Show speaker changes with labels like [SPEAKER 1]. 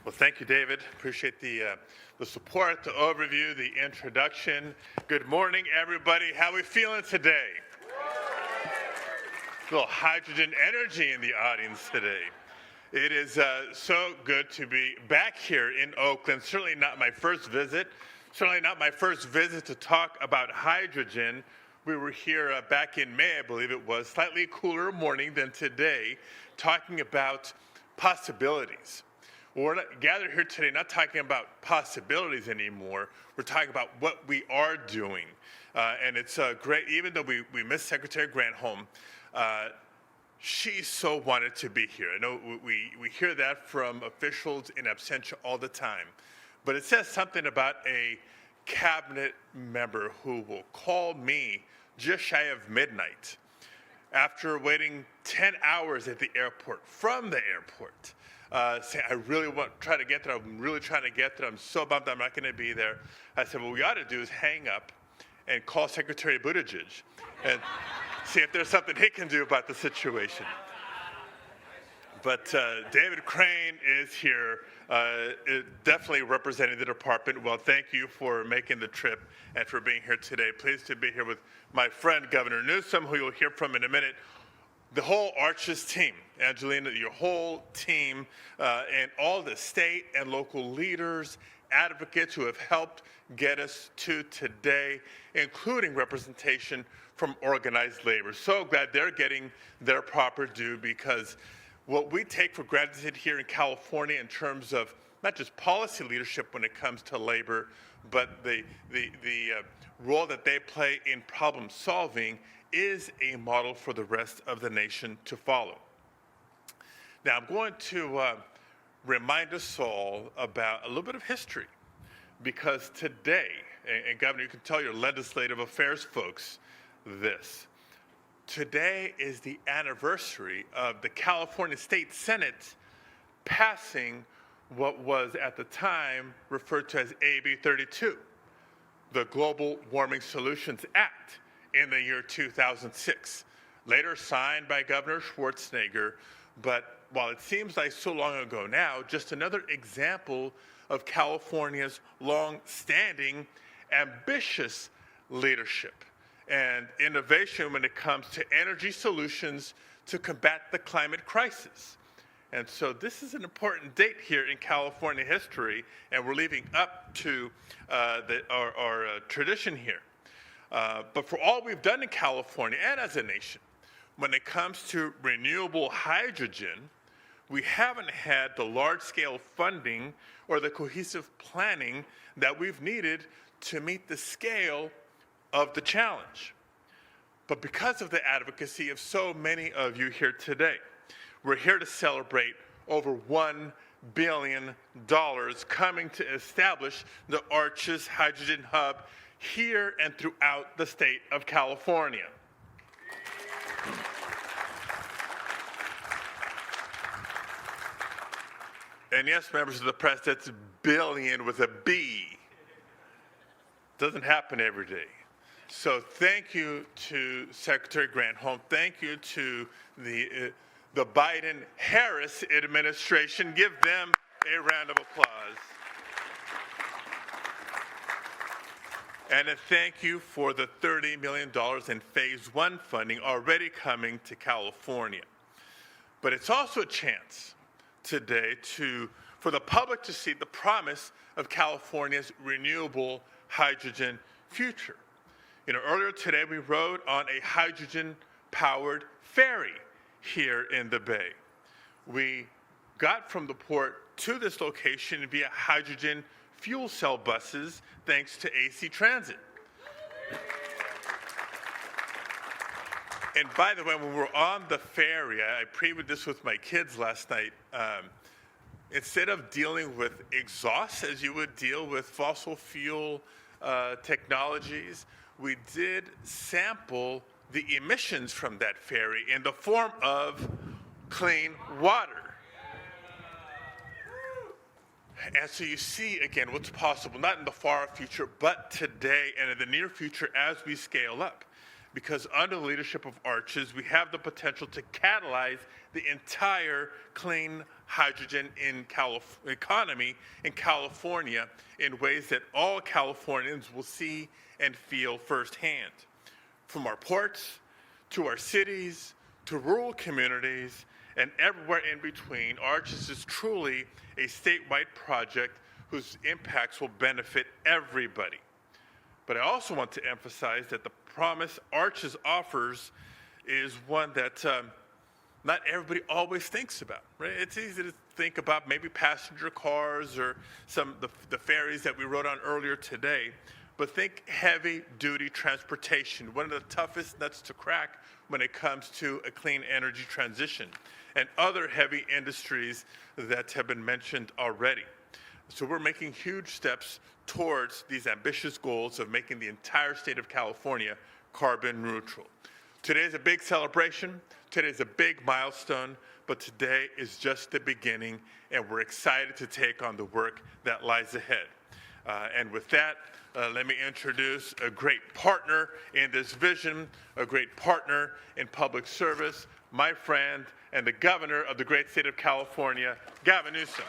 [SPEAKER 1] Well, thank you, David. Appreciate the support, the overview, the introduction. Good morning, everybody. How are we feeling today? A little hydrogen energy in the audience today. It is so good to be back here in Oakland. Certainly not my first visit. Certainly not my first visit to talk about hydrogen. We were here back in May, I believe it was, slightly cooler morning than today, talking about possibilities. We're not gathered here today not talking about possibilities anymore. We're talking about what we are doing. And it's great, even though we miss Secretary Granholm, she so wanted to be here. I know we hear that from officials in absentia all the time. But it says something about a cabinet member who will call me just shy of midnight after waiting 10 hours at the airport, from the airport. Saying, I really want to try to get there. I'm really trying to get there. I'm so bummed I'm not going to be there. I said, what we ought to do is hang up and call Secretary Buttigieg and see if there's something he can do about the situation. But David Crane is here, definitely representing the department. Well, thank you for making the trip and for being here today. Pleased to be here with my friend, Governor Newsom, who you'll hear from in a minute. The whole ARCHES team, Angelina, your whole team, and all the state and local leaders, advocates who have helped get us to today, including representation from organized labor. So glad they're getting their proper due, because what we take for granted here in California in terms of not just policy leadership when it comes to labor, but the role that they play in problem solving is a model for the rest of the nation to follow. Now, I'm going to remind us all about a little bit of history, because today, and Governor, you can tell your legislative affairs folks this, today is the anniversary of the California State Senate passing what was at the time referred to as AB 32, the Global Warming Solutions Act, in the year 2006, later signed by Governor Schwarzenegger. But while it seems like so long ago now, just another example of California's long-standing, ambitious leadership and innovation when it comes to energy solutions to combat the climate crisis. And so this is an important date here in California history, and we're leading up to our tradition here. But for all we've done in California and as a nation, when it comes to renewable hydrogen, we haven't had the large-scale funding or the cohesive planning that we've needed to meet the scale of the challenge. But because of the advocacy of so many of you here today, we're here to celebrate over $1 billion coming to establish the ARCHES Hydrogen Hub here and throughout the state of California. And yes, members of the press, that's billion with a B. Doesn't happen every day. So thank you to Secretary Granholm. Thank you to the Biden-Harris administration. Give them a round of applause. And a thank you for the $30 million in Phase 1 funding already coming to California. But it's also a chance today for the public to see the promise of California's renewable hydrogen future. You know, earlier today we rode on a hydrogen-powered ferry here in the Bay. We got from the port to this location via hydrogen fuel cell buses, thanks to AC Transit. And by the way, when we're on the ferry, I previewed this with my kids last night. Instead of dealing with exhaust as you would deal with fossil fuel technologies, we did sample the emissions from that ferry in the form of clean water. And so you see, again, what's possible, not in the far future, but today and in the near future as we scale up. because under the leadership of ARCHES, we have the potential to catalyze the entire clean hydrogen economy in California in ways that all Californians will see and feel firsthand. From our ports, to our cities, to rural communities, and everywhere in between, ARCHES is truly a statewide project whose impacts will benefit everybody. But I also want to emphasize that the promise ARCHES offers is one that not everybody always thinks about. Right? It's easy to think about maybe passenger cars or the ferries that we rode on earlier today, but think heavy-duty transportation, one of the toughest nuts to crack when it comes to a clean energy transition, and other heavy industries that have been mentioned already. So we're making huge steps towards these ambitious goals of making the entire state of California carbon neutral. Today is a big celebration, today is a big milestone, but today is just the beginning, and we're excited to take on the work that lies ahead. And with that, let me introduce a great partner in this vision, a great partner in public service, my friend and the governor of the great state of California, Gavin Newsom.